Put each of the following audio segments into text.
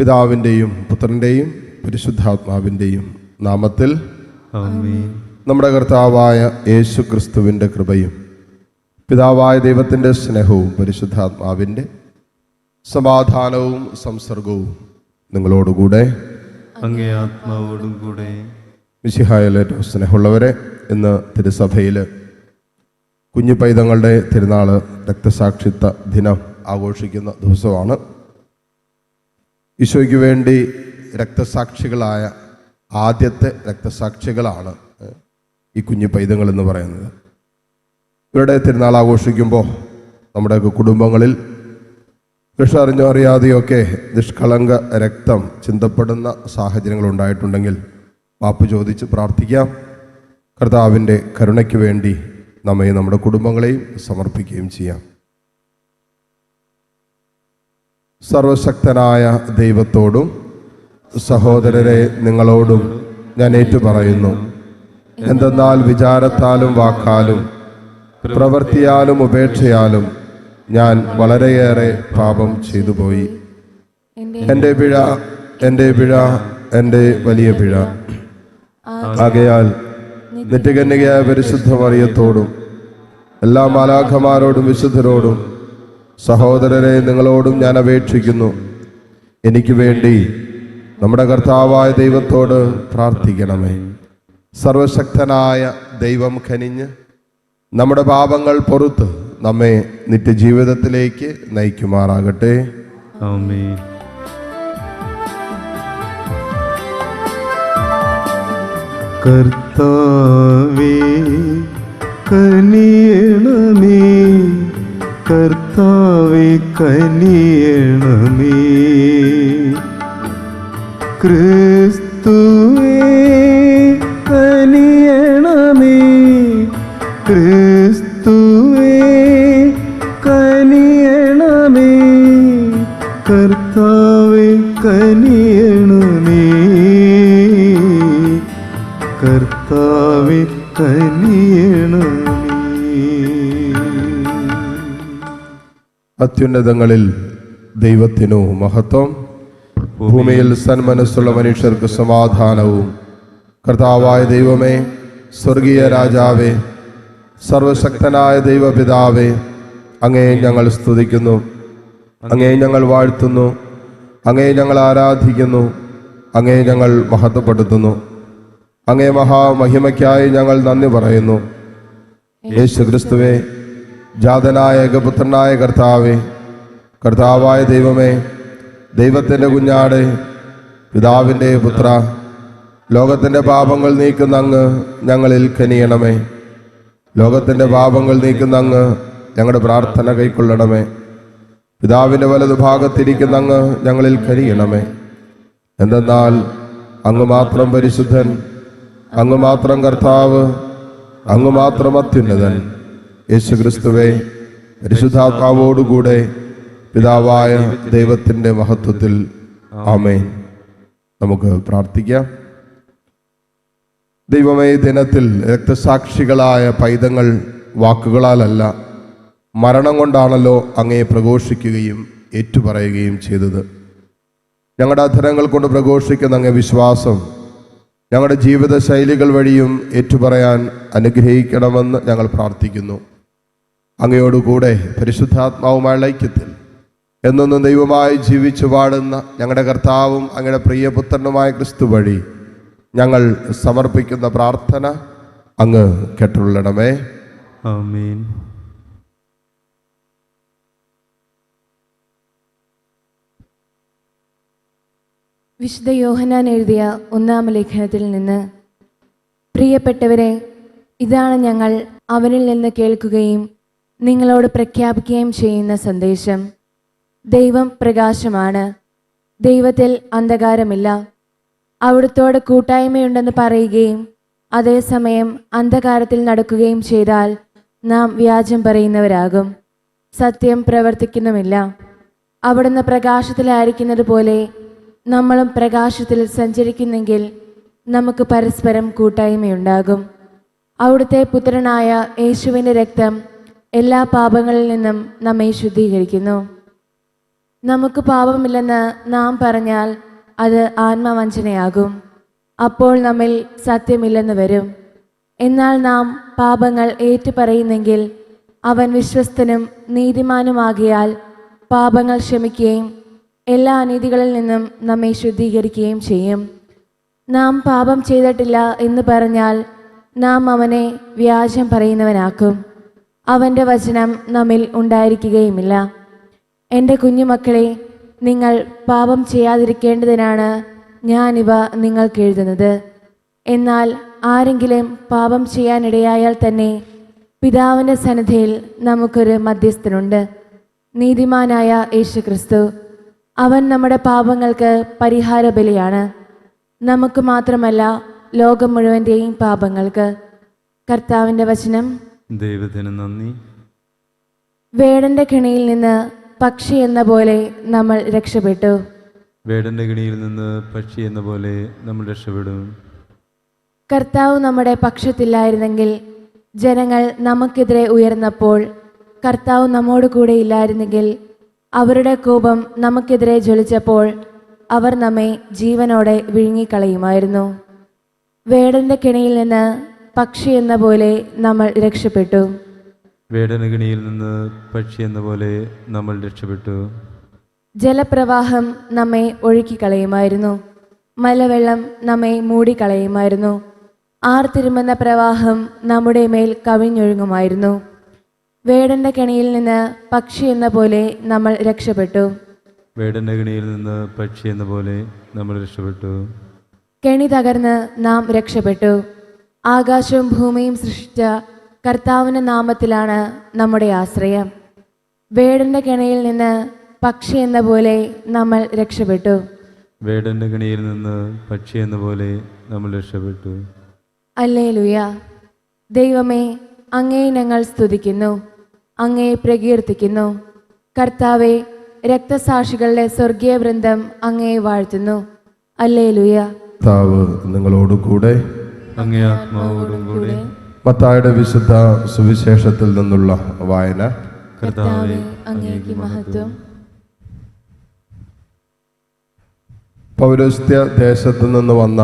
പിതാവിൻ്റെയും പുത്രൻ്റെയും പരിശുദ്ധാത്മാവിൻ്റെയും നാമത്തിൽ ആമേൻ. നമ്മുടെ കർത്താവായ യേശു ക്രിസ്തുവിൻ്റെ കൃപയും പിതാവായ ദൈവത്തിൻ്റെ സ്നേഹവും പരിശുദ്ധാത്മാവിൻ്റെ സമാധാനവും സംസർഗവും നിങ്ങളോടുകൂടെ അങ്ങേ ആത്മാവോടും കൂടെ. മിശിഹായിലേറ്റവും സ്നേഹമുള്ളവരെ, ഇന്ന് തിരുസഭയിൽ കുഞ്ഞു പൈതങ്ങളുടെ തിരുനാൾ രക്തസാക്ഷിത്വ ദിനം ആഘോഷിക്കുന്ന ദിവസമാണ്. ഈശോയ്ക്ക് വേണ്ടി രക്തസാക്ഷികളായ ആദ്യത്തെ രക്തസാക്ഷികളാണ് ഈ കുഞ്ഞു പൈതങ്ങൾ എന്ന് പറയുന്നത്. ഇവരുടെ തിരുനാൾ ആഘോഷിക്കുമ്പോൾ നമ്മുടെയൊക്കെ കുടുംബങ്ങളിൽ അറിഞ്ഞോ അറിയാതെയൊക്കെ നിഷ്കളങ്ക രക്തം ചിന്തപ്പെടുന്ന സാഹചര്യങ്ങൾ ഉണ്ടായിട്ടുണ്ടെങ്കിൽ മാപ്പ് ചോദിച്ച് പ്രാർത്ഥിക്കാം. കർത്താവിൻ്റെ കരുണയ്ക്ക് വേണ്ടി നമ്മയും നമ്മുടെ കുടുംബങ്ങളെയും സമർപ്പിക്കുകയും ചെയ്യാം. സർവശക്തനായ ദൈവത്തോടും സഹോദരരെ നിങ്ങളോടും ഞാൻ ഏറ്റുപറയുന്നു. എന്തെന്നാൽ വിചാരത്താലും വാക്കാലും പ്രവൃത്തിയാലും ഉപേക്ഷയാലും ഞാൻ വളരെയേറെ പാപം ചെയ്തു പോയി. എൻ്റെ പിഴ, എൻ്റെ പിഴ, എൻ്റെ വലിയ പിഴ. ആകയാൽ നിത്യകന്യകയായ പരിശുദ്ധ മറിയത്തോടും എല്ലാ മാലാഖമാരോടും വിശുദ്ധരോടും സഹോദരരെ നിങ്ങളോടും ഞാൻ അപേക്ഷിക്കുന്നു, എനിക്ക് വേണ്ടി നമ്മുടെ കർത്താവായ ദൈവത്തോട് പ്രാർത്ഥിക്കണമേ. സർവശക്തനായ ദൈവം കനിഞ്ഞ് നമ്മുടെ പാപങ്ങൾ പൊറുത്ത് നമ്മെ നിത്യജീവിതത്തിലേക്ക് നയിക്കുമാറാകട്ടെ. ആമേൻ. കർത്താവേ കനിയണമേ, കർത്താവേ കനിയണമേ. ക്രിസ്തുവേ കനിയണമേ, ക്രിസ്തുവേ കനിയണമേ, കർത്താവേ കനിയണമേ, കർത്താവേ കനിയണമേ. അത്യുന്നതങ്ങളിൽ ദൈവത്തിനു മഹത്വം, ഭൂമിയിൽ സന്മനസ്സുള്ള മനുഷ്യർക്ക് സമാധാനവും. കർത്താവായ ദൈവമേ, സ്വർഗീയ രാജാവേ, സർവശക്തനായ ദൈവപിതാവേ, അങ്ങേ ഞങ്ങൾ സ്തുതിക്കുന്നു, അങ്ങേ ഞങ്ങൾ വാഴ്ത്തുന്നു, അങ്ങേ ഞങ്ങൾ ആരാധിക്കുന്നു, അങ്ങേ ഞങ്ങൾ മഹത്വപ്പെടുത്തുന്നു. അങ്ങേ മഹാമഹിമയ്ക്കായി ഞങ്ങൾ നന്ദി പറയുന്നു. യേശു ക്രിസ്തുവേ, ജാതനായ ഏകപുത്രനായ കർത്താവേ, കർത്താവായ ദൈവമേ, ദൈവത്തിൻ്റെ കുഞ്ഞാട്, പിതാവിൻ്റെ പുത്ര, ലോകത്തിൻ്റെ പാപങ്ങൾ നീക്കുന്ന അങ്ങ് ഞങ്ങളിൽ കനിയണമേ. ലോകത്തിൻ്റെ പാപങ്ങൾ നീക്കുന്ന അങ്ങ് ഞങ്ങളുടെ പ്രാർത്ഥന കൈക്കൊള്ളണമേ. പിതാവിൻ്റെ വലതുഭാഗത്തിരിക്കുന്ന അങ്ങ് ഞങ്ങളിൽ കനിയണമേ. എന്തെന്നാൽ അങ്ങ് മാത്രം പരിശുദ്ധൻ, അങ്ങ് മാത്രം കർത്താവ്, അങ്ങ് മാത്രം അത്യുന്നതൻ. യേശു ക്രിസ്തുവേ, പരിശുദ്ധാത്മാവോടുകൂടെ പിതാവായ ദൈവത്തിൻ്റെ മഹത്വത്തിൽ ആമേൻ. നമുക്ക് പ്രാർത്ഥിക്കാം. ദൈവമേ, ദിനത്തിൽ രക്തസാക്ഷികളായ പൈതങ്ങൾ വാക്കുകളാലല്ല മരണം കൊണ്ടാണല്ലോ അങ്ങയെ പ്രഘോഷിക്കുകയും ഏറ്റുപറയുകയും ചെയ്തത്. ഞങ്ങളുടെ അധരങ്ങൾ കൊണ്ട് പ്രഘോഷിക്കുന്ന അങ്ങേ വിശ്വാസം ഞങ്ങളുടെ ജീവിത ശൈലികൾ വഴിയും ഏറ്റുപറയാൻ അനുഗ്രഹിക്കണമെന്ന് ഞങ്ങൾ പ്രാർത്ഥിക്കുന്നു. അങ്ങയോടുകൂടെ പരിശുദ്ധാത്മാവുമായുള്ള ഐക്യത്തിൽ എന്നൊന്നും ദൈവമായി ജീവിച്ചു പാടുന്ന ഞങ്ങളുടെ കർത്താവും അങ്ങയുടെ പ്രിയപുത്രനുമായ ക്രിസ്തു വഴി ഞങ്ങൾ സമർപ്പിക്കുന്ന പ്രാർത്ഥന അങ്ങ് കേട്ടുകൊള്ളണമേ. ആമേൻ. വിശുദ്ധ യോഹന്നാൻ എഴുതിയ 1-ാം ലേഖനത്തിൽ നിന്ന്, പ്രിയപ്പെട്ടവരെ, ഇതാണ് ഞങ്ങൾ അവനിൽ നിന്ന് കേൾക്കുകയും നിങ്ങളോട് പ്രഖ്യാപിക്കുകയും ചെയ്യുന്ന സന്ദേശം. ദൈവം പ്രകാശമാണ്, ദൈവത്തിൽ അന്ധകാരമില്ല. അവിടുത്തോട് കൂട്ടായ്മയുണ്ടെന്ന് പറയുകയും അതേസമയം അന്ധകാരത്തിൽ നടക്കുകയും ചെയ്താൽ നാം വ്യാജം പറയുന്നവരാകും, സത്യം പ്രവർത്തിക്കുന്നുമില്ല. അവിടുന്ന് പ്രകാശത്തിലായിരിക്കുന്നത് പോലെ നമ്മളും പ്രകാശത്തിൽ സഞ്ചരിക്കുന്നെങ്കിൽ നമുക്ക് പരസ്പരം കൂട്ടായ്മയുണ്ടാകും. അവിടുത്തെ പുത്രനായ യേശുവിൻ്റെ രക്തം എല്ലാ പാപങ്ങളിൽ നിന്നും നമ്മെ ശുദ്ധീകരിക്കുന്നു. നമുക്ക് പാപമില്ലെന്ന് നാം പറഞ്ഞാൽ അത് ആത്മവഞ്ചനയാകും. അപ്പോൾ നമ്മിൽ സത്യമില്ലെന്ന് വരും. എന്നാൽ നാം പാപങ്ങൾ ഏറ്റുപറയുന്നെങ്കിൽ അവൻ വിശ്വസ്തനും നീതിമാനുമാകിയാൽ പാപങ്ങൾ ക്ഷമിക്കുകയും എല്ലാ അനീതികളിൽ നിന്നും നമ്മെ ശുദ്ധീകരിക്കുകയും ചെയ്യും. നാം പാപം ചെയ്തിട്ടില്ല എന്ന് പറഞ്ഞാൽ നാം അവനെ വ്യാജം പറയുന്നവനാക്കും. അവൻ്റെ വചനം നമ്മിൽ ഉണ്ടായിരിക്കുകയുമില്ല. എൻ്റെ കുഞ്ഞുമക്കളെ, നിങ്ങൾ പാപം ചെയ്യാതിരിക്കേണ്ടതിനാണ് ഞാനിവ നിങ്ങൾക്ക് എഴുതുന്നത്. എന്നാൽ ആരെങ്കിലും പാപം ചെയ്യാനിടയായാൽ തന്നെ പിതാവിൻ്റെ സന്നിധിയിൽ നമുക്കൊരു മധ്യസ്ഥനുണ്ട്, നീതിമാനായ യേശുക്രിസ്തു. അവൻ നമ്മുടെ പാപങ്ങൾക്ക് പരിഹാര ബലിയാണ്, നമുക്ക് മാത്രമല്ല ലോകം മുഴുവൻ്റെയും പാപങ്ങൾക്ക്. കർത്താവിൻ്റെ വചനം. ദൈവത്തിന് നന്ദി. വേടന്റെ കെണിയിൽ നിന്ന് പക്ഷി എന്ന പോലെ നമ്മൾ രക്ഷപ്പെട്ടു. വേടന്റെ കിണിയിൽ നിന്ന് പക്ഷി എന്ന പോലെ നമ്മൾ രക്ഷപ്പെടും. കർത്താവ് നമ്മുടെ പക്ഷത്തില്ലായിരുന്നെങ്കിൽ, ജനങ്ങൾ നമുക്കെതിരെ ഉയർന്നപ്പോൾ കർത്താവ് നമ്മോട് കൂടെ ഇല്ലായിരുന്നെങ്കിൽ, അവരുടെ കോപം നമുക്കെതിരെ ജ്വലിച്ചപ്പോൾ അവർ നമ്മെ ജീവനോടെ വിഴുങ്ങിക്കളയുമായിരുന്നു. വേടന്റെ കെണിയിൽ നിന്ന് പക്ഷി എന്ന പോലെ നമ്മൾ രക്ഷപ്പെട്ടു. വേടന്റെ കിണിയിൽ നിന്ന് പക്ഷി എന്ന പോലെ നമ്മൾ രക്ഷപ്പെട്ടു. ജലപ്രവാഹം നമ്മെ ഒഴുക്കിക്കളയുമായിരുന്നു, മലവെള്ളം നമ്മെ മൂടിക്കളയുമായിരുന്നു. ആർത്തിരുമ്പുന്ന പ്രവാഹം നമ്മുടെ മേൽ കവിഞ്ഞൊഴുകുമായിരുന്നു. വേടന്റെ കെണിയിൽ നിന്ന് പക്ഷി എന്ന പോലെ നമ്മൾ രക്ഷപ്പെട്ടു. വേടന്റെ കിണിയിൽ നിന്ന് പക്ഷി എന്ന പോലെ നമ്മൾ രക്ഷപ്പെട്ടു. കെണി തകർന്ന് നാം രക്ഷപ്പെട്ടു. ആകാശവും ഭൂമിയും സൃഷ്ടിച്ച കർത്താവിൻ്റെ നാമത്തിലാണ് നമ്മുടെ ആശ്രയം. വേടന്റെ കെണിയിൽ നിന്ന് പക്ഷി എന്ന പോലെ നമ്മൾ രക്ഷപ്പെട്ടു. വേടന്റെ കിണിയിൽ നിന്ന് പക്ഷി എന്ന പോലെ നമ്മൾ രക്ഷപ്പെട്ടു. ഹല്ലേലൂയ. ദൈവമേ, അങ്ങയെ ഞങ്ങൾ സ്തുതിക്കുന്നു, അങ്ങയെ പ്രകീർത്തിക്കുന്നു. കർത്താവെ, രക്തസാക്ഷികളുടെ സ്വർഗീയ വൃന്ദം അങ്ങയെ വാഴ്ത്തുന്നു. ഹല്ലേലൂയ. കർത്താവ് നിങ്ങളോടുകൂടെ. അങ്ങേ ആത്മാവോടും കൂടെ. മത്തായിയുടെ വിശുദ്ധ സുവിശേഷത്തിൽ നിന്നുള്ള വായന. കർത്താവേ, അങ്ങേക്ക് മഹത്വം. പൗരസ്ത്യ ദേശത്തു നിന്ന് വന്ന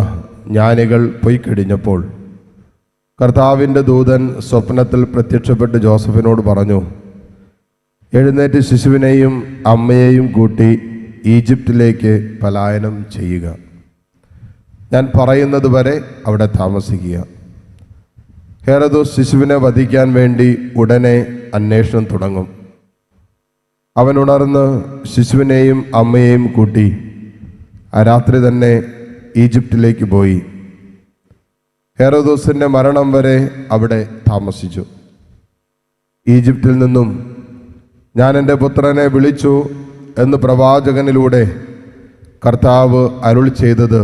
ജ്ഞാനികൾ പോയി കഴിഞ്ഞപ്പോൾ കർത്താവിൻ്റെ ദൂതൻ സ്വപ്നത്തിൽ പ്രത്യക്ഷപ്പെട്ട് ജോസഫിനോട് പറഞ്ഞു, എഴുന്നേറ്റ് ശിശുവിനെയും അമ്മയെയും കൂട്ടി ഈജിപ്തിലേക്ക് പലായനം ചെയ്യുക. ഞാൻ പറയുന്നത് വരെ അവിടെ താമസിക്കുക. ഹെരോദോസ് ശിശുവിനെ വധിക്കാൻ വേണ്ടി ഉടനെ അന്വേഷണം തുടങ്ങും. അവൻ ഉണർന്ന് ശിശുവിനെയും അമ്മയെയും കൂട്ടി ആ രാത്രി തന്നെ ഈജിപ്തിലേക്ക് പോയി. ഹെരോദോസിൻ്റെ മരണം വരെ അവിടെ താമസിച്ചു. ഈജിപ്തിൽ നിന്നും ഞാൻ എൻ്റെ പുത്രനെ വിളിച്ചു എന്ന് പ്രവാചകനിലൂടെ കർത്താവ് അരുൾ ചെയ്തത്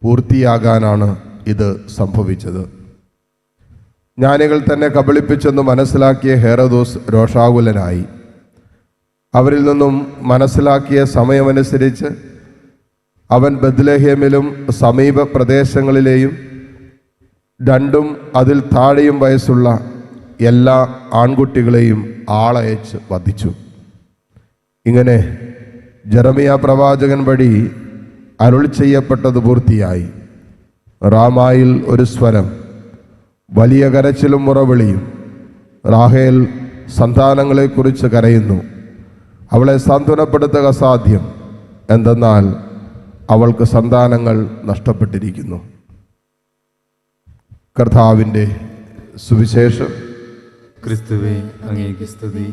പൂർത്തിയാകാനാണ് ഇത് സംഭവിച്ചത്. ജ്ഞാനികൾ തന്നെ കബളിപ്പിച്ചെന്ന് മനസ്സിലാക്കിയ ഹെരോദോസ് രോഷാകുലനായി. അവരിൽ നിന്നും മനസ്സിലാക്കിയ സമയമനുസരിച്ച് അവൻ ബത്ലഹേമിലും സമീപ പ്രദേശങ്ങളിലെയും 2 അതിൽ താഴെയും വയസ്സുള്ള എല്ലാ ആൺകുട്ടികളെയും ആളയച്ച് വധിച്ചു. ഇങ്ങനെ ജെറമിയ പ്രവാചകൻ വഴി അരുൾ ചെയ്യപ്പെട്ടത് പൂർത്തിയായി. റാമായിൽ ഒരു സ്വരം, വലിയ കരച്ചിലും മുറവിളിയും. റാഹേൽ സന്താനങ്ങളെക്കുറിച്ച് കരയുന്നു. അവളെ സാന്ത്വനപ്പെടുത്തുക അസാധ്യം, എന്തെന്നാൽ അവൾക്ക് സന്താനങ്ങൾ നഷ്ടപ്പെട്ടിരിക്കുന്നു. കർത്താവിൻ്റെ സുവിശേഷം. ക്രിസ്തുവേ, അങ്ങേക്ക് സ്തുതി.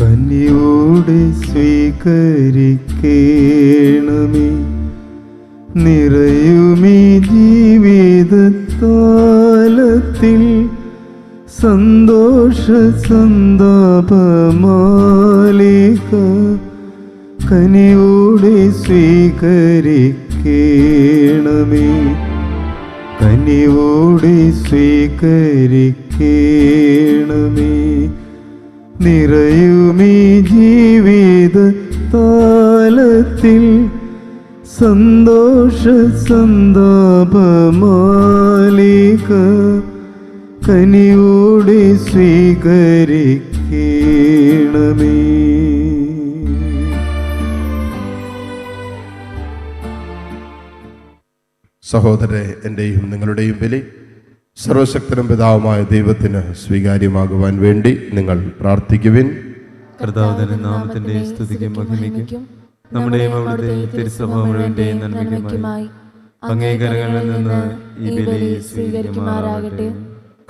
കനിയോടെ സ്വീകരിക്കേണമേ നിറയുമീ ജീവിതത്താലത്തിൽ സന്തോഷ സന്താപമാലിക കനിയോടെ സ്വീകരിക്കേണമേ, കനിയോടെ സ്വീകരിക്കേണമേ നിറയുമീ ജീവിത താലത്തിൽ സന്തോഷ സന്താപമാലിക കനിയോടെ സ്വീകരിക്കണമേ. സഹോദരരെ, എൻ്റെയും നിങ്ങളുടെയും ബലി സർവശക്തനും പിതാവുമായ ദൈവത്തിന് സ്വീകാര്യമാകുവാൻ വേണ്ടി നിങ്ങൾ പ്രാർത്ഥിക്കുവിൻ. കർത്താവിന്റെ നാമത്തിന്റെ സ്തുതിക്കും മഹിമയ്ക്കും നമ്മുടെയും അവിടുത്തെ തിരുസഭ മുഴുവന്റെയും നന്മയ്ക്കുമായി അങ്ങേ കരങ്ങളിൽ നിന്ന് ഈ ബലി സ്വീകരിക്കുമാറാകട്ടെ.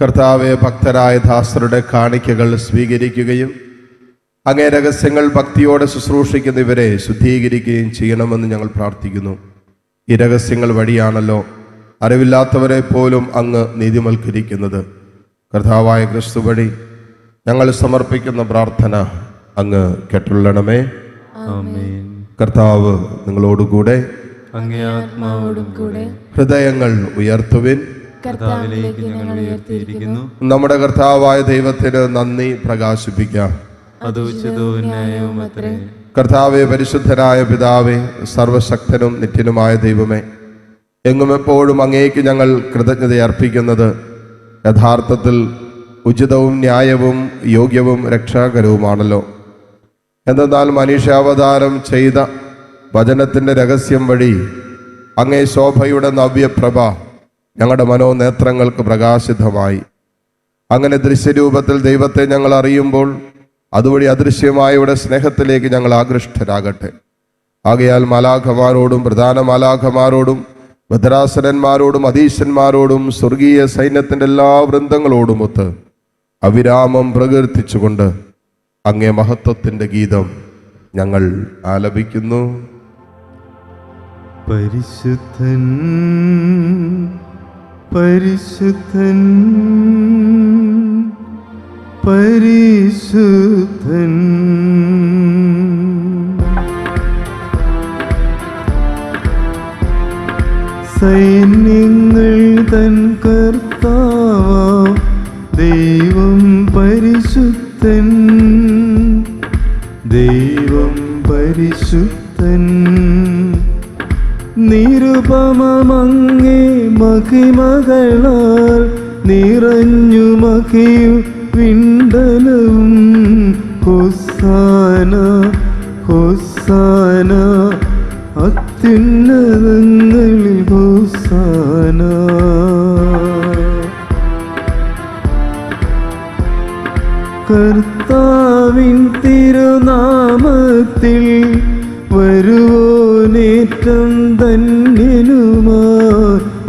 കർത്താവെ, ഭക്തരായ ദാസരുടെ കാണിക്കകൾ സ്വീകരിക്കുകയും അങ്ങേ രഹസ്യങ്ങൾ ഭക്തിയോടെ ശുശ്രൂഷിക്കുന്ന ഇവരെ ശുദ്ധീകരിക്കുകയും ചെയ്യണമെന്ന് ഞങ്ങൾ പ്രാർത്ഥിക്കുന്നു. ഈ രഹസ്യങ്ങൾ വഴിയാണല്ലോ അറിവില്ലാത്തവരെ പോലും അങ്ങ് നീതിവൽക്കരിക്കുന്നത്. കർത്താവായ ക്രിസ്തു വഴി ഞങ്ങൾ സമർപ്പിക്കുന്ന പ്രാർത്ഥന അങ്ങ് കേട്ടുള്ളണമേ. ആമേൻ. കർത്താവ് നിങ്ങളോടുകൂടെ, അങ്ങേ ആത്മാവോടും കൂടെ. ഹൃദയങ്ങൾ ഉയർത്തുവിൻ. കർത്താവിലേക്ക് ഞങ്ങൾ ഉയർത്തിയിരിക്കുന്നു. നമ്മുടെ കർത്താവായ ദൈവത്തിന് നന്ദി പ്രകാശിപ്പിക്കാം. അത് ഉചിതവും ന്യായവും അത്രേ. കർത്താവെ, പരിശുദ്ധനായ പിതാവേ, സർവശക്തനും നിത്യനുമായ ദൈവമേ, എങ്ങും എപ്പോഴും അങ്ങേക്ക് ഞങ്ങൾ കൃതജ്ഞത അർപ്പിക്കുന്നത് യഥാർത്ഥത്തിൽ ഉചിതവും ന്യായവും യോഗ്യവും രക്ഷാകരവുമാണല്ലോ. എന്തെന്നാൽ മനുഷ്യാവതാരം ചെയ്ത വചനത്തിൻ്റെ രഹസ്യം വഴി അങ്ങേ ശോഭയുടെ നവ്യപ്രഭ ഞങ്ങളുടെ മനോനേത്രങ്ങൾക്ക് പ്രകാശിതമായി. അങ്ങനെ ദൃശ്യരൂപത്തിൽ ദൈവത്തെ ഞങ്ങൾ അറിയുമ്പോൾ അതുവഴി അദൃശ്യമായയുടെ സ്നേഹത്തിലേക്ക് ഞങ്ങൾ ആകൃഷ്ടരാകട്ടെ. ആകയാൽ മാലാഖമാരോടും പ്രധാന മാലാഖമാരോടും ഭദ്രാസനന്മാരോടും അധീശന്മാരോടും സ്വർഗീയ സൈന്യത്തിൻ്റെ എല്ലാ വൃന്ദങ്ങളോടുമൊത്ത് അവിരാമം പ്രകീർത്തിച്ചുകൊണ്ട് അങ്ങേ മഹത്വത്തിൻ്റെ ഗീതം ഞങ്ങൾ ആലപിക്കുന്നു. പരിശുദ്ധൻ പരിശുദ്ധൻ പരിശുദ്ധൻ സൈന്യങ്ങൾ തൻ കർത്താവാം ദൈവം പരിശുദ്ധൻ, ദൈവം പരിശുദ്ധൻ. നിരുപമമങ്ങേ മഹിമകളാൽ നിറഞ്ഞു മഹിയും വിണ്ടലവും. ഹോസാന ഹോസാന അത്യുന്നതങ്ങളിൽ ഹോസാന. കർത്താവിൻ തിരുനാമത്തിൽ വരുവോനേറ്റം ധന്യനുമാ.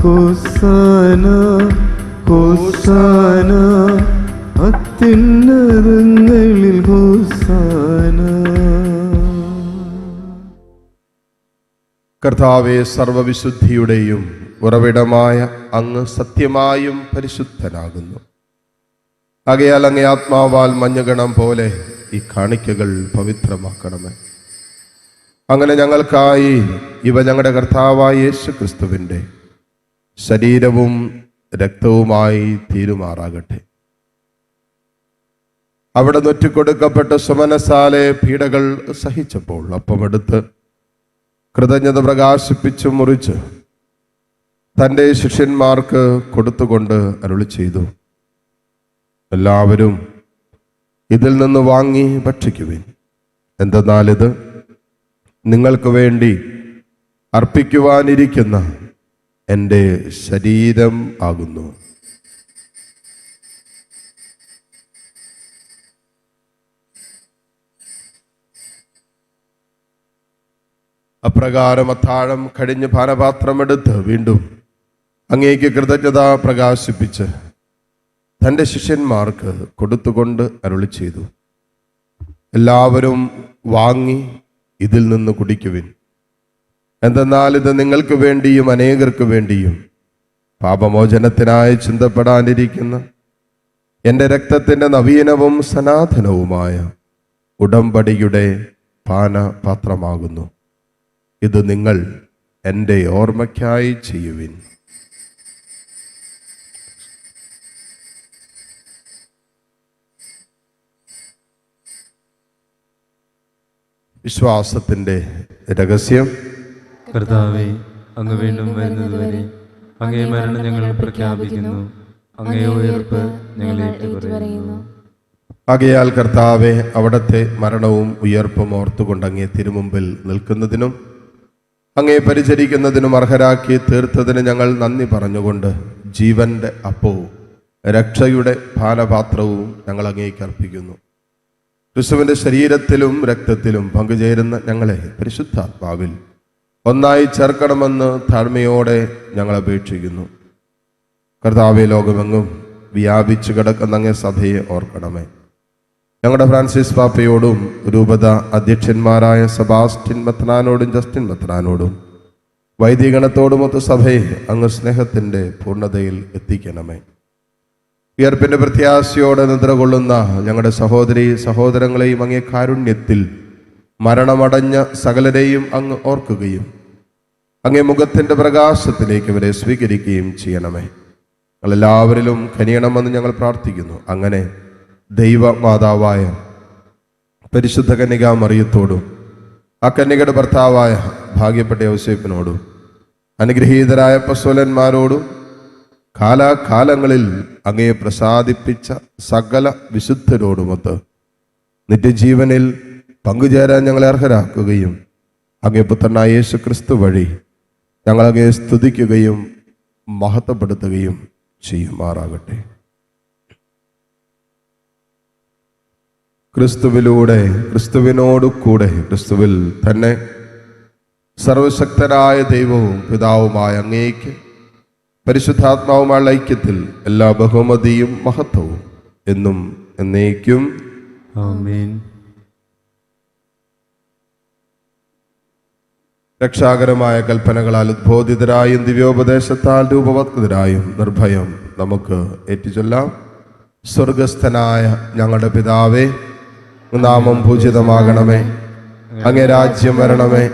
ഹോസാന ഹോസാന അത്യുന്നതങ്ങളിൽ ഹോസാന. കർത്താവെ, സർവവിശുദ്ധിയുടെയും ഉറവിടമായ അങ്ങ് സത്യമായും പരിശുദ്ധനാകുന്നു. ആകയാൽ അങ്ങേ ആത്മാവാൽ മഞ്ഞുകണം പോലെ ഈ കാണിക്കകൾ പവിത്രമാക്കണമേ. അങ്ങനെ ഞങ്ങൾക്കായി ഇവ ഞങ്ങളുടെ കർത്താവായ യേശു ക്രിസ്തുവിൻ്റെ ശരീരവും രക്തവുമായി തീരുമാറാകട്ടെ. അവിടെ നൊറ്റിക്കൊടുക്കപ്പെട്ട സുമനസാലെ പീഡകൾ സഹിച്ചപ്പോൾ അപ്പമെടുത്ത് കൃതജ്ഞത പ്രകാശിപ്പിച്ചു മുറിച്ച് തൻ്റെ ശിഷ്യന്മാർക്ക് കൊടുത്തുകൊണ്ട് അരുളി ചെയ്തു, എല്ലാവരും ഇതിൽ നിന്ന് വാങ്ങി ഭക്ഷിക്കുവിൻ. എന്തെന്നാൽ ഇത് നിങ്ങൾക്ക് വേണ്ടി അർപ്പിക്കുവാനിരിക്കുന്ന എൻ്റെ ശരീരം ആകുന്നു. അപ്രകാരം അത്താഴം കഴിഞ്ഞ് പാനപാത്രമെടുത്ത് വീണ്ടും അങ്ങേക്ക് കൃതജ്ഞത പ്രകാശിപ്പിച്ച് തൻ്റെ ശിഷ്യന്മാർക്ക് കൊടുത്തുകൊണ്ട് അരുളി ചെയ്തു, എല്ലാവരും വാങ്ങി ഇതിൽ നിന്ന് കുടിക്കുവിൻ. എന്തെന്നാൽ ഇത് നിങ്ങൾക്ക് വേണ്ടിയും അനേകർക്ക് വേണ്ടിയും പാപമോചനത്തിനായി ചിന്തപ്പെടാനിരിക്കുന്ന എൻ്റെ രക്തത്തിൻ്റെ നവീനവും സനാതനവുമായ ഉടമ്പടിയുടെ പാനപാത്രമാകുന്നു. ഇത് നിങ്ങൾ എൻ്റെ ഓർമ്മയ്ക്കായി ചെയ്യുവിൻ. വിശ്വാസത്തിൻ്റെ രഹസ്യം. കർത്താവേ, അങ്ങ് വീണ്ടും വരുന്നതുവരെ അങ്ങേ മരണം ഞങ്ങൾ പ്രഖ്യാപിക്കുന്നു, അങ്ങേ ഉയർപ്പ് ഞങ്ങൾ ഏറ്റുപറയുന്നു. ആകയാൽ കർത്താവെ, അവിടത്തെ മരണവും ഉയർപ്പും ഓർത്തുകൊണ്ട് അങ്ങേ തിരുമുമ്പിൽ നിൽക്കുന്നതിനും അങ്ങേ പരിചരിക്കുന്നതിനും അർഹരാക്കി തീർത്തതിന് ഞങ്ങൾ നന്ദി പറഞ്ഞുകൊണ്ട് ജീവന്റെ അപ്പവും രക്ഷയുടെ പാനപാത്രവും ഞങ്ങൾ അങ്ങേക്ക് അർപ്പിക്കുന്നു. ക്രിസ്തുവിന്റെ ശരീരത്തിലും രക്തത്തിലും പങ്കുചേരുന്ന ഞങ്ങളെ പരിശുദ്ധാത്മാവിൽ ഒന്നായി ചേർക്കണമെന്ന് താഴ്മയോടെ ഞങ്ങൾ അപേക്ഷിക്കുന്നു. കർത്താവെ, ലോകമെങ്ങും വ്യാപിച്ചു കിടക്കുന്ന അങ്ങേ സഭയെ ഓർക്കണമേ. ഞങ്ങളുടെ ഫ്രാൻസിസ് പാപ്പയോടും രൂപത അധ്യക്ഷന്മാരായ സെബാസ്റ്റ്യൻ മെത്രാനോടും ജസ്റ്റിൻ മെത്രാനോടും വൈദികഗണത്തോടുമൊത്ത് സഭയെ അങ്ങ് സ്നേഹത്തിൻ്റെ പൂർണ്ണതയിൽ എത്തിക്കണമേ. ഉയർപ്പിൻ്റെ പ്രത്യാശയോടെ നിദ്രകൊള്ളുന്ന ഞങ്ങളുടെ സഹോദരി സഹോദരങ്ങളെയും അങ്ങേ കാരുണ്യത്തിൽ മരണമടഞ്ഞ സകലരെയും അങ്ങ് ഓർക്കുകയും അങ്ങേ മുഖത്തിൻ്റെ പ്രകാശത്തിലേക്ക് ഇവരെ സ്വീകരിക്കുകയും ചെയ്യണമേ. ഞങ്ങളെല്ലാവരിലും കനിയണമെന്ന് ഞങ്ങൾ പ്രാർത്ഥിക്കുന്നു. അങ്ങനെ ദൈവമാതാവായ പരിശുദ്ധ കന്യകാ മറിയത്തോടും ആ കന്യകയുടെ ഭർത്താവായ ഭാഗ്യപ്പെട്ട യോസേപ്പിനോടും അനുഗ്രഹീതരായ അപ്പോസ്തലന്മാരോടും കാലാകാലങ്ങളിൽ അങ്ങയെ പ്രസാദിപ്പിച്ച സകല വിശുദ്ധരോടുമൊത്ത് നിത്യജീവനിൽ പങ്കുചേരാൻ ഞങ്ങളെ അർഹരാക്കുകയും അങ്ങേ പുത്രനായ യേശു ക്രിസ്തു വഴി ഞങ്ങളങ്ങയെ സ്തുതിക്കുകയും മഹത്വപ്പെടുത്തുകയും ചെയ്യുമാറാകട്ടെ. ക്രിസ്തുവിലൂടെ, ക്രിസ്തുവിനോടു കൂടെ, ക്രിസ്തുവിൽ തന്നെ സർവശക്തനായ ദൈവവും പിതാവുമായ അങ്ങേക്ക് പരിശുദ്ധാത്മാവുമായുള്ള ഐക്യത്തിൽ എല്ലാ ബഹുമതിയും മഹത്വവും എന്നും എന്നേക്കും ആമേൻ. രക്ഷാകരമായ കൽപ്പനകളാൽ ഉദ്ബോധിതരായും ദിവ്യോപദേശത്താൽ രൂപവത്കൃതരായും നിർഭയം നമുക്ക് ഏറ്റുചൊല്ലാം. സ്വർഗസ്ഥനായ ഞങ്ങളുടെ പിതാവേ, നാമം പൂജിതമാകണമേ, അങ്ങേ രാജ്യം വരണമേ,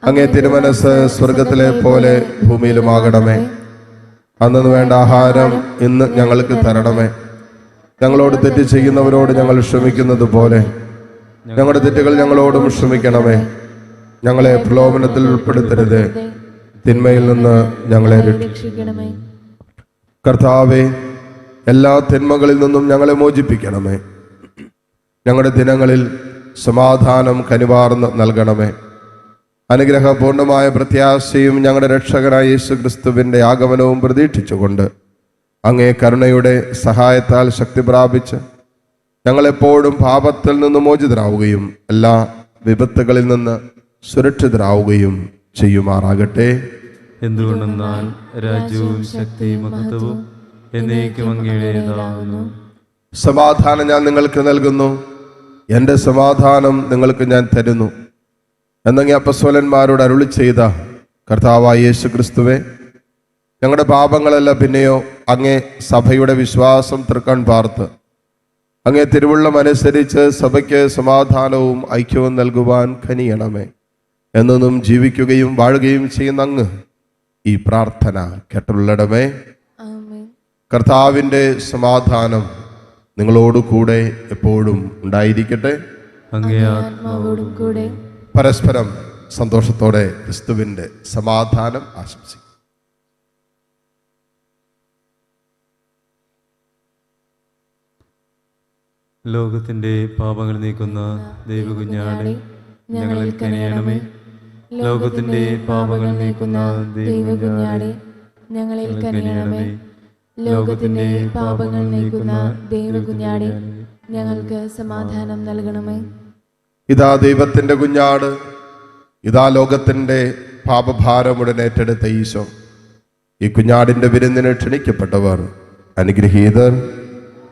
അങ്ങേ തിരുമനസ് സ്വർഗത്തിലെ പോലെ ഭൂമിയിലുമാകണമേ. അന്നു വേണ്ട ആഹാരം ഇന്ന് ഞങ്ങൾക്ക് തരണമേ. ഞങ്ങളോട് തെറ്റ് ചെയ്യുന്നവരോട് ഞങ്ങൾ ക്ഷമിക്കുന്നത് പോലെ ഞങ്ങളുടെ തെറ്റുകൾ ഞങ്ങളോടും ക്ഷമിക്കണമേ. ഞങ്ങളെ പ്രലോഭനത്തിൽ ഉൾപ്പെടുത്തരുത്, തിന്മയിൽ നിന്ന് ഞങ്ങളെ രക്ഷിക്കണമേ. കർത്താവേ, എല്ലാ തിന്മകളിൽ നിന്നും ഞങ്ങളെ മോചിപ്പിക്കണമേ. ഞങ്ങളുടെ ദിനങ്ങളിൽ സമാധാനം കനിവാർന്ന് നൽകണമേ. അനുഗ്രഹപൂർണമായ പ്രത്യാശയും ഞങ്ങളുടെ രക്ഷകനായ യേശു ക്രിസ്തുവിൻ്റെ ആഗമനവും പ്രതീക്ഷിച്ചുകൊണ്ട് അങ്ങേ കരുണയുടെ സഹായത്താൽ ശക്തി പ്രാപിച്ച് ഞങ്ങളെപ്പോഴും പാപത്തിൽ നിന്ന് മോചിതരാവുകയും എല്ലാ വിപത്തുകളിൽ നിന്ന് സുരക്ഷിതരാവുകയും ചെയ്യുമാറാകട്ടെ. എന്തുകൊണ്ടെന്നാൽ രാജ്യവും ശക്തിയും മഹത്വവും എന്നേക്കും അങ്ങയുടേതാകുന്നു. സമാധാനം ഞാൻ നിങ്ങൾക്ക് നൽകുന്നു, എൻ്റെ സമാധാനം നിങ്ങൾക്ക് ഞാൻ തരുന്നു എന്നങ്ങേ അപ്പോസ്തലന്മാരോട് അരുളി ചെയ്ത കർത്താവായ യേശു ക്രിസ്തുവേ, ഞങ്ങളുടെ പാപങ്ങളല്ല പിന്നെയോ അങ്ങേ സഭയുടെ വിശ്വാസം തൃക്കൺ പാർത്ത് അങ്ങേ തിരുവുള്ളം അനുസരിച്ച് സഭയ്ക്ക് സമാധാനവും ഐക്യവും നൽകുവാൻ കനിയണമേ. എന്നും ജീവിക്കുകയും വാഴുകയും ചെയ്യുന്ന അങ്ങ് ഈ പ്രാർത്ഥന കേട്ടുള്ളടമേ. കർത്താവിൻ്റെ സമാധാനം നിങ്ങളോട് കൂടെ എപ്പോഴും ഉണ്ടായിരിക്കട്ടെ. അങ്ങേ ആത്മാവോടും കൂടെ. പരസ്പരം സന്തോഷത്തോടെ ക്രിസ്തുവിൻ്റെ സമാധാനം ആശംസിക്കും. ലോകത്തിന്റെ പാപങ്ങൾ നീക്കുന്ന ദൈവകുഞ്ഞാടെ ഞങ്ങളിൽ കനിയണമേ. ലോകത്തിന്റെ പാപങ്ങൾ നീക്കുന്ന ദൈവകുഞ്ഞാടെ ഞങ്ങളിൽ കനിയണമേ. ലോകത്തിന്റെ പാപങ്ങൾ നീക്കുന്ന ദൈവകുഞ്ഞാടെ ഞങ്ങൾക്ക് സമാധാനം നൽകണമേ. ഇതാ ദൈവത്തിൻ്റെ കുഞ്ഞാട്, ഇതാ ലോകത്തിൻ്റെ പാപഭാരം ഉടനെ ഏറ്റെടുത്ത ഈശോ. ഈ കുഞ്ഞാടിൻ്റെ വിരുന്നിന് ക്ഷണിക്കപ്പെട്ടവർ അനുഗ്രഹീതർ.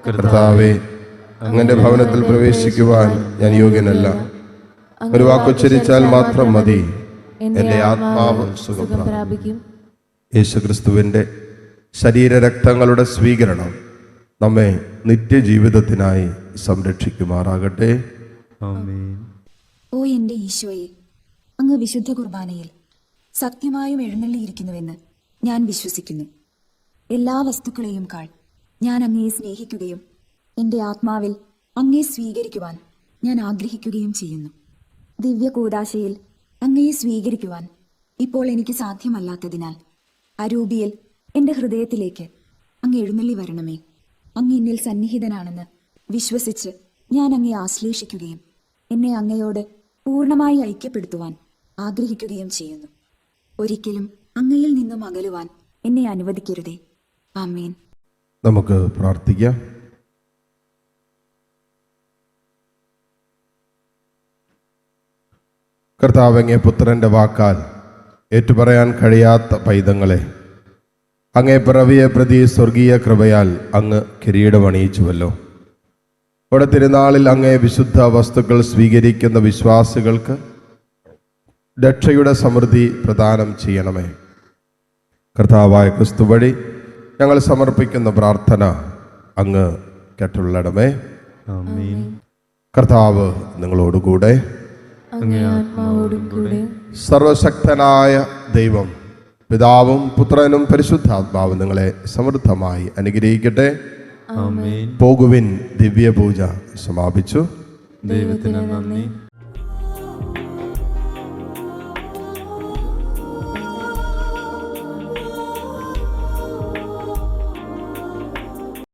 കർത്താവേ, അങ്ങന്റെ ഭവനത്തിൽ പ്രവേശിക്കുവാൻ ഞാൻ യോഗ്യനല്ല. ഒരു വാക്കുച്ചരിച്ചാൽ മാത്രം മതി, എൻ്റെ ആത്മാവ് സുഖം പ്രാപിക്കും. യേശുക്രിസ്തുവിൻ്റെ ശരീരരക്തങ്ങളുടെ സ്വീകരണം നമ്മെ നിത്യജീവിതത്തിനായി സംരക്ഷിക്കുമാറാകട്ടെ. ആമേൻ. ഓ എൻ്റെ ഈശോയെ, അങ്ങ് വിശുദ്ധ കുർബാനയിൽ സത്യമായും എഴുന്നള്ളിയിരിക്കുന്നുവെന്ന് ഞാൻ വിശ്വസിക്കുന്നു. എല്ലാ വസ്തുക്കളെയും കാൾ ഞാൻ അങ്ങയെ സ്നേഹിക്കുകയും എൻ്റെ ആത്മാവിൽ അങ്ങയെ സ്വീകരിക്കുവാൻ ഞാൻ ആഗ്രഹിക്കുകയും ചെയ്യുന്നു. ദിവ്യ കൂദാശയിൽ അങ്ങയെ സ്വീകരിക്കുവാൻ ഇപ്പോൾ എനിക്ക് സാധ്യമല്ലാത്തതിനാൽ അരൂപിയിൽ എൻ്റെ ഹൃദയത്തിലേക്ക് അങ്ങ് എഴുന്നള്ളി വരണമേ. അങ്ങ് എന്നിൽ സന്നിഹിതനാണെന്ന് വിശ്വസിച്ച് ഞാൻ അങ്ങയെ ആശ്ലേഷിക്കുകയും എന്നെ അങ്ങയോട് പൂർണ്ണമായി ഐക്യപ്പെടുത്തുവാൻ ആഗ്രഹിക്കുകയും ചെയ്യുന്നു. ഒരിക്കലും അങ്ങയിൽ നിന്നും അകലുവാൻ എന്നെ അനുവദിക്കരുതേ. ആമേൻ. നമുക്ക് പ്രാർത്ഥിക്കാം. കർത്താവ്, അങ്ങേ പുത്രൻ്റെ വാക്കാൽ ഏറ്റുപറയാൻ കഴിയാത്ത പൈതങ്ങളെ അങ്ങേ പിറവിയെ പ്രതി സ്വർഗീയ കൃപയാൽ അങ്ങ് കിരീടമണിയിച്ചുവല്ലോ. ഇവിടെ തിരുനാളിൽ അങ്ങേ വിശുദ്ധ വസ്തുക്കൾ സ്വീകരിക്കുന്ന വിശ്വാസികൾക്ക് രക്ഷയുടെ സമൃദ്ധി പ്രദാനം ചെയ്യണമേ. കർത്താവായ ക്രിസ്തു വഴി ഞങ്ങൾ സമർപ്പിക്കുന്ന പ്രാർത്ഥന അങ്ങ് കേട്ടുള്ളടമേ. ആമേൻ. കർത്താവ് നിങ്ങളോടുകൂടെ. അങ്ങേ ആത്മാവോടും കൂടെ. സർവശക്തനായ ദൈവം പിതാവും പുത്രനും പരിശുദ്ധാത്മാവും നിങ്ങളെ സമൃദ്ധമായി അനുഗ്രഹിക്കട്ടെ. ആമേൻ. പോകുവിൻ, ദിവ്യപൂജ സമാപിച്ചു. ദൈവത്തിന് നന്ദി.